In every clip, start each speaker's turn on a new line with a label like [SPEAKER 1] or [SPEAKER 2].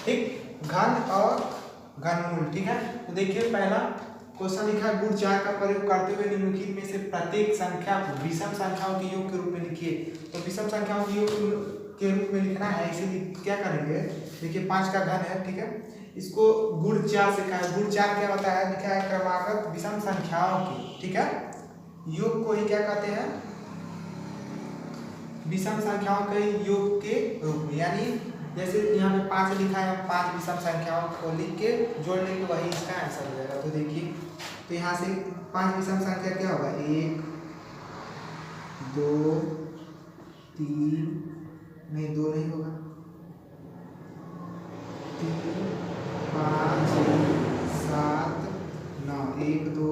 [SPEAKER 1] ठीक, घन और घनमूल। ठीक है, तो देखिए पहला क्वेश्चन लिखा है गुण 4 का प्रयोग करते हुए निम्नलिखित में से प्रत्येक संख्या को विषम संख्याओं के योग के रूप में लिखिए। तो विषम संख्याओं के योग के रूप में लिखना है, इसीलिए क्या करेंगे, देखिए 5 का घन है, ठीक है, इसको गुण 4 से लिखा है। गुण 4 क्या होता है, लिखा है क्रमागत विषम संख्याओं के, ठीक है, योग को ही क्या कहते हैं, विषम संख्याओं के योग के रूप में। यानी जैसे यहाँ पे 5 लिखा है, 5 विषम संख्याओं को लिख के जोड़ लेंगे, वही इसका आंसर हो जाएगा। तो देखिए, तो यहाँ से 5 विषम संख्या क्या होगा, 1 2 3, नहीं 2 नहीं होगा, 3 5 7 9, 1 2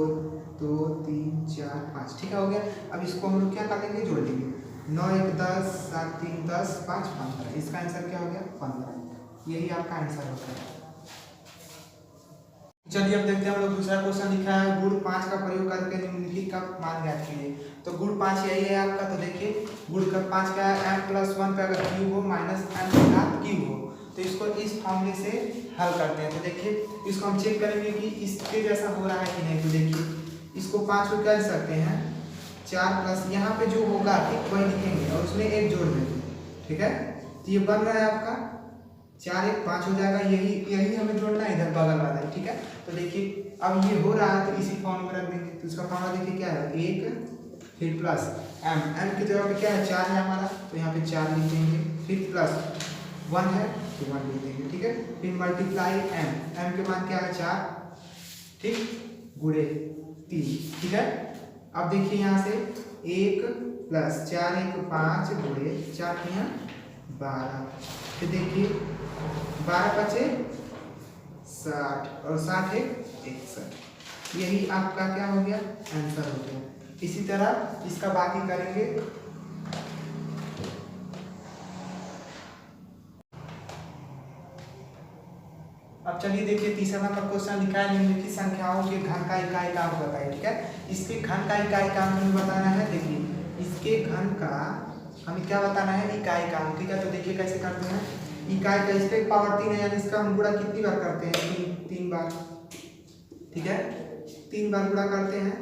[SPEAKER 1] 2 3 4 5, ठीक है, हो गया। अब इसको हम लोग क्या कर लेंगे, जोड़ लेंगे, 9 1 10 7 3 10 5 15, इसका आंसर क्या हो गया, 15। यही आपका आंसर होता है। चलिए अब देखते हैं हम लोग दूसरा क्वेश्चन लिखा है गुण 5 का प्रयोग करके निम्नलिखित का मान ज्ञात कीजिए। तो गुण 5 यही है आपका। तो देखिए गुण का 5 का m+1 पे अगर क्यूब हो माइनस m की घात क्यूब हो, तो इसको इस फॉर्मूले से हल करते हैं। तो देखिए इसको हम चेक करेंगे कि इसके जैसा हो रहा है कि नहीं। तो देखिए इसको 5 को क्या लिख सकते हैं, 4 प्लस यहाँ पे जो होगा ठीक वही लिखेंगे और उसमें 1 जोड़ देंगे, ठीक है। तो ये बन रहा है आपका 4 1 5 हो जाएगा, यही हमें जोड़ना है इधर बगल वाला, ठीक है। तो देखिए अब ये हो रहा है तो इसी फॉर्म में रख देंगे। तो इसका फॉर्मूला देखिए क्या है, 1 फिर प्लस m की जगह पे क्या है 4 है हमारा, तो यहाँ पे 4 लिख देंगे, फिर प्लस 1 है तो 1 लिख देंगे, ठीक है। फिर मल्टीप्लाई m के मान क्या है 4, ठीक, गुणे 3, ठीक है। अब देखिए यहाँ से 1 प्लस 4 1 5 गुणे 4 यहाँ 12, फिर देखिए 12 बचे 60 और 60 है 61, यही आपका क्या हो गया, आंसर हो गया। इसी तरह इसका बाकी करेंगे। अब चलिए देखिए तीसरा नंबर क्वेश्चन लिखा है निम्नलिखित संख्याओं के घन का इकाई काम बताइए, ठीक है। इसके घन का इकाई काम हमें बताना है। देखिए इसके घन का हमें क्या बताना है, इकाई काम, ठीक है। तो देखिए कैसे करते हैं, इकाई का इसका पावर 3 है, यानी इसका हम गुणा कितनी बार करते हैं, 3 बार, ठीक है, 3 बार गुणा करते हैं।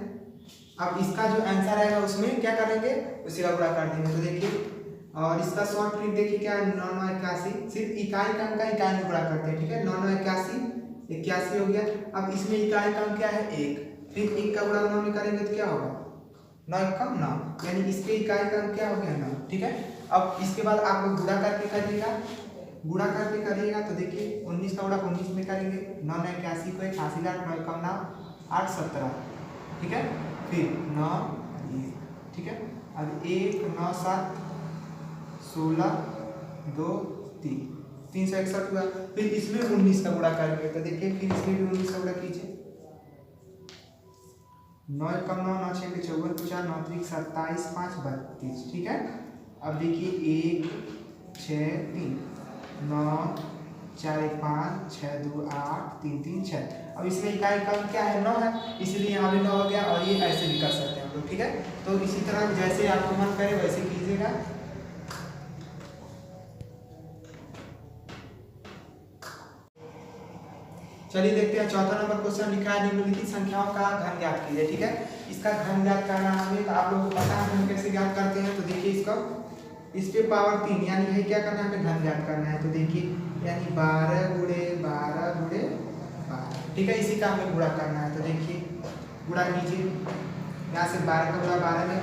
[SPEAKER 1] अब इसका जो आंसर आएगा उसमें क्या करेंगे, उसी का गुणा कर देंगे। तो देखिए और इसका शॉर्ट ट्रिक देखिए क्या है, 9 9 81, सिर्फ इकाई का अंक का इकाई में गुणा करते हैं, ठीक है। 9 9 81 81 हो गया। अब इसमें इकाई का अंक क्या है 1, फिर 1 का गुणा 9 में करेंगे तो क्या होगा, 9 1 कम 9, यानी इसके इकाई का अंक क्या हो गया 9, ठीक है। अब इसके बाद आप गुणा करके करिएगा, गुणा करके करिएगा तो देखिए 19 का गुणा 19 में करेंगे, 9 9 81 को 81 लाख 9 कम 9 8 17, ठीक है, फिर 9 ठीक है। अब 1 9 7 16 2 3 361 हुआ। फिर इसमें 19 का गुणा करेंगे तो देखिए फिर इसमें भी 19 का गुणा कीजिए, 9 कम 9 9 6 54 4 9 27 5 32, ठीक है। अब देखिए 1 6 3 9 4 1 5 6 2 8 3 3 6। अब इसमें इकाई का क्या है 9 है, इसलिए यहाँ भी 9 हो गया और ये ऐसे भी कर सकते हैं हम लोग, ठीक है। तो इसी तरह जैसे आपको मन करे वैसे कीजिएगा। चलिए देखते हैं चौथा नंबर क्वेश्चन लिखा है निम्नलिखित संख्याओं का घन ज्ञात कीजिए, ठीक है। इसका घन ज्ञात करना हमें, तो आप लोगों को पता है हम कैसे ज्ञात करते हैं। तो देखिए इसका इस पे पावर 3, यानी है क्या करना है, हमें घन ज्ञात करना है। तो देखिए यानी 12 गुणे 12 गुणे 12, ठीक है, इसी का हमें गुणा करना है। तो देखिए गुणा कीजिए, यहाँ से 12 का गुणा 12 में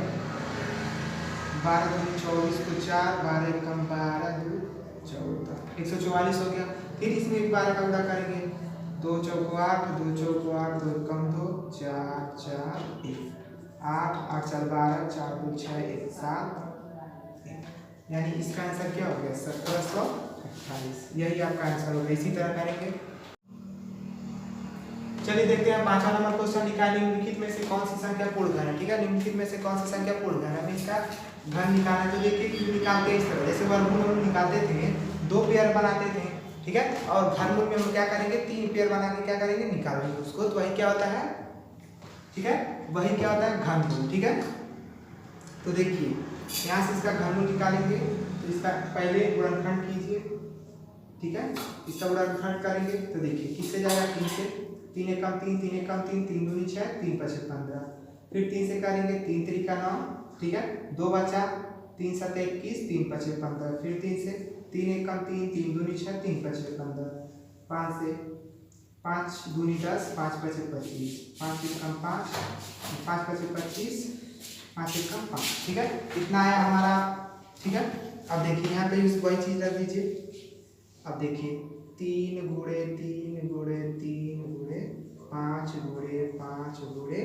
[SPEAKER 1] 12 दूनी 24 को 4 12 कम 12 2 14 144 हो गया। फिर इसमें 12 का गुणा करेंगे, 2 चौको 8 2 चौको 8 2 कम 2 4 4 1 8 8 4 12 4 2 6 1 7, यानी इसका आंसर क्या हो गया 1728, यही आपका आंसर होगा। इसी तरह करेंगे। चलिए देखते हैं पांचवा नंबर क्वेश्चन लिखा है निम्नलिखित में से कौन सी संख्या पूर्ण घन है, ठीक है। निम्नलिखित में से कौन सी संख्या पूर्ण घन है, हमें इसका घन निकालना है। तो देखिए निकालते हैं इस तरह, जैसे वर्गमूल हम निकालते थे 2 पेयर बनाते थे, ठीक है, और घनमूल में हम क्या करेंगे 3 पेयर बना के क्या करेंगे निकालेंगे उसको, तो वही क्या होता है, ठीक है, वही क्या होता है घनमूल, ठीक है। तो देखिए यहाँ से इसका घनमूल निकालेंगे, तो इसका पहले गुणनखंड कीजिए, ठीक है। इसका गुणनखंड करेंगे तो देखिए किससे जाएगा, 3 से, 3 एकम 3, 3 एकम 3, 3 दूनी 6, 3 पचे 15। फिर 3 से करेंगे, 3 त्रिका 9, ठीक है, 2 बचा, 3 7 21, 3 पचे 15। फिर 3 से, 3 एकम 3, 3 दूनी 6, 3 पचे 15। 5 से, 5 दूनी 10, 5 पचे 25, 5 एकम 5, 5 पचे 25, 5 एकम 5, ठीक है। इतना आया हमारा, ठीक है। अब देखिए यहाँ पे वही चीज रख दीजिए। अब देखिए 3 गुणे 3 गुणे 3 गुणे 5 गुणे 5 गुणे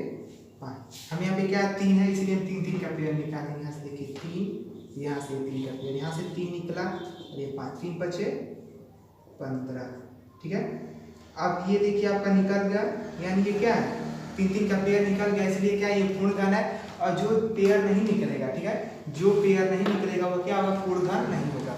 [SPEAKER 1] 5। हम यहाँ पे क्या 3 है, इसलिए हम 3 3 का पेयर निकालेंगे। यहाँ से देखिए 3, यहाँ से 3 का पेयर, यहाँ से 3 निकला और ये 5, 3 बचे 15, ठीक है। अब ये देखिए आपका निकल गया, यानी ये क्या है, 3 3 का पेयर निकल गया, इसलिए क्या ये पूर्ण घन है। और जो पेयर नहीं निकलेगा, ठीक है, जो पेयर नहीं निकलेगा वो क्या होगा, पूर्ण घन नहीं होगा।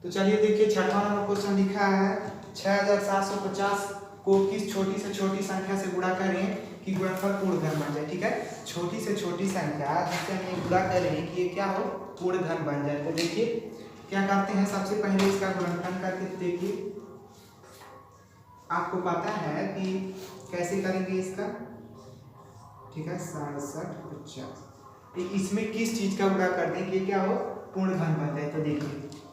[SPEAKER 1] तो चलिए देखिए छठवां नंबर क्वेश्चन लिखा है 6750 को किस छोटी से छोटी संख्या से गुणा करें कि गुणनफल पूर्ण घन बन जाए, ठीक है। छोटी से छोटी संख्या जिससे हम ये गुणा करें कि ये क्या हो, पूर्ण घन बन जाए। तो देखिए क्या करते हैं, सबसे पहले इसका गुणनखंड करके देखिए। आपको पता है कि कैसे करेंगे इसका, ठीक है, 6750। इसमें किस चीज का गुणा कर दें कि क्या हो, पूर्ण घन बन जाए। तो देखिए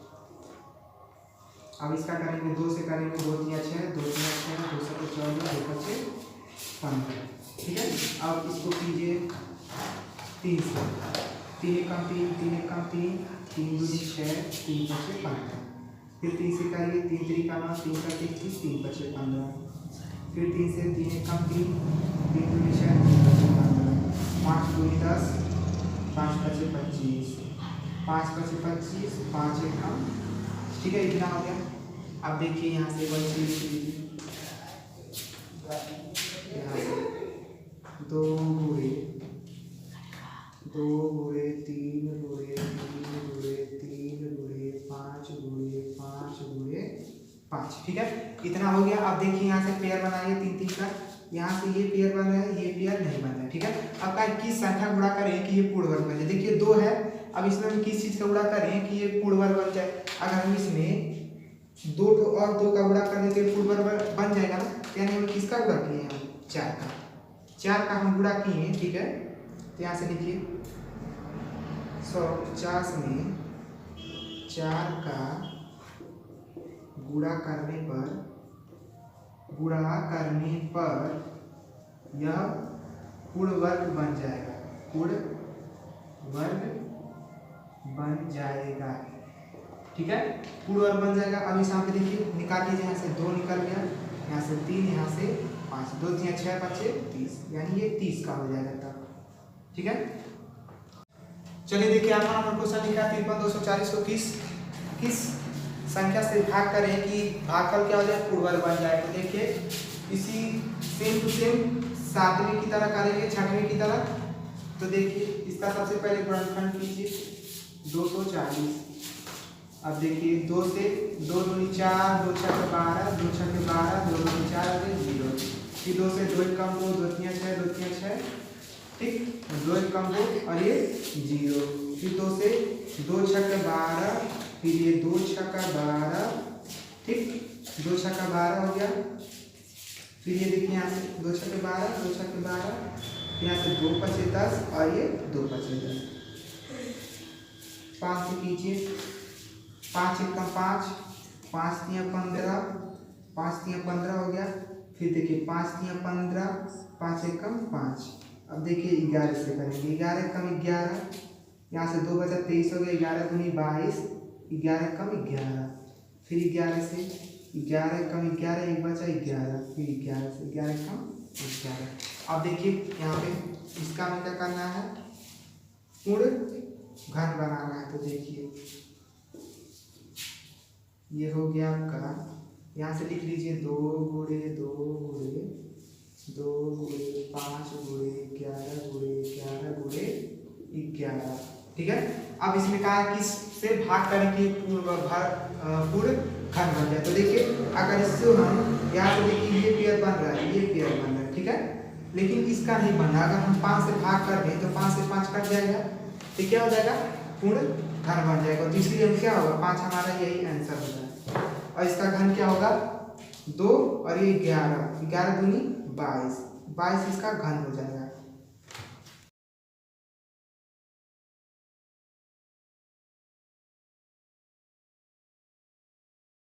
[SPEAKER 1] अब इसका करेंगे 2 से करेंगे, 2 3 6, 2 3 6, 2 7 14, 2 5 15, ठीक है। अब इसको कीजिए 3 से, 3 एकम 3, 3 एकम 3, 3 दूनी 6, 3 पचे 15। फिर 3 से करिए, 3 त्रिका 9, 3 का 21, 3 पचे 15। फिर 3 से, 3 एकम 3, 3 दूनी 6, 3 पचे 15, 5 दूनी 10, 5 पचे 25, 5 पचे 25, 5 एकम, ठीक है, इतना हो गया। अब देखिए यहाँ से वही चीज लीजिए, यहाँ से 2 गुणे 2 गुणे 3 गुणे 3 गुणे 3 गुणे 5 गुणे 5 गुणे 5, ठीक है, इतना हो गया। अब देखिए यहाँ से पेयर बनाइए 3 3 का, यहाँ से ये पेयर बन रहा है, ये पेयर नहीं बन रहा है, ठीक है। अब का किस संख्या गुणा करें कि ये पूर्ण वर्ग बन जाए। देखिए 2 है, अब इसमें हम किस चीज का गुणा करें कि ये पूर्ण वर्ग बन जाए। अगर हम इसमें 2 और 2 का गुणा कर देते पूर्ण वर्ग बन जाएगा ना, यानी हम किसका गुणा किए हैं, 4 का, 4 का हम गुणा किए, ठीक है। तो यहाँ से लिखिए 150 में 4 का गुणा करने पर यह पूर्ण वर्ग बन जाएगा, पूर्ण वर्ग बन जाएगा, ठीक है, पूर्ण वर्ग बन जाएगा। अब इस यहाँ पे देखिए निकाल लीजिए, यहाँ से 2 निकल गया, यहाँ से 3, यहाँ से 5, 2 3 6 5 30, यानी ये 30 का हो जाएगा तब, ठीक है। चलिए देखिए आपका नंबर क्वेश्चन लिखा है 53 को किस संख्या से भाग करें कि भागफल क्या हो जाए, पूर्ण वर्ग बन जाए। तो देखिए इसी सेम टू सेम 7वें की तरह करेंगे, 6वें की तरह। तो देखिए इसका सबसे पहले गुणनखंड कीजिए 240। अब देखिए 2 से 2 दूनी 4, 2 छक्के 12, 2 छक्के 12, 2 दूनी 4 0। फिर 2 से 2 एकम 2, 2 3 6, 2 3 6, ठीक, 2 एकम 2 और ये 0। फिर 2 से 2 छक्के 12, फिर ये 2 छक्का 12, ठीक, 2 छक्का 12 हो गया। फिर ये देखिए यहाँ से 2 छक्के 12, 2 छक्के 12, यहाँ से 2 पचे 10 और ये 2 पचे 10। 5 से कीजिए, 5 एकम 5, 5 3 15, 5 3 15 हो गया। फिर देखिए 5 3 15, 5 एकम 5। अब देखिए 11 से करेंगे, 11 एकम 11, यहाँ से 2 बचा 23 हो गया, 11 दूनी 22, 11 एकम 11। फिर 11 से 11 एकम 11, एक बचा 11, फिर 11 से 11 एकम 11। अब देखिए यहाँ पे इसका हमें क्या करना है, पूर्ण घन बनाना है। तो देखिए ये हो गया आपका, यहाँ से लिख लीजिए 2 गुणे 2 गुणे 2 गुणे 5 गुणे 11 गुणे 11 गुणे 11, ठीक है। अब इसमें कहा है किस से भाग करें कि पूर्ण घन बन जाए। तो देखिए अगर इससे हम यहाँ से देखिए ये पेयर बन रहा है, ये पेयर बन रहा है, ठीक है, लेकिन इसका नहीं बन रहा। अगर हम 5 से भाग कर दें तो 5 से 5 कट जाएगा, तो क्या हो जाएगा, पूर्ण घन बन जाएगा। तो इसलिए हम क्या होगा 5 हमारा यही आंसर होगा। और इसका घन क्या होगा 2 और ये 11, 11 दूनी 22, 22 इसका घन हो जाएगा।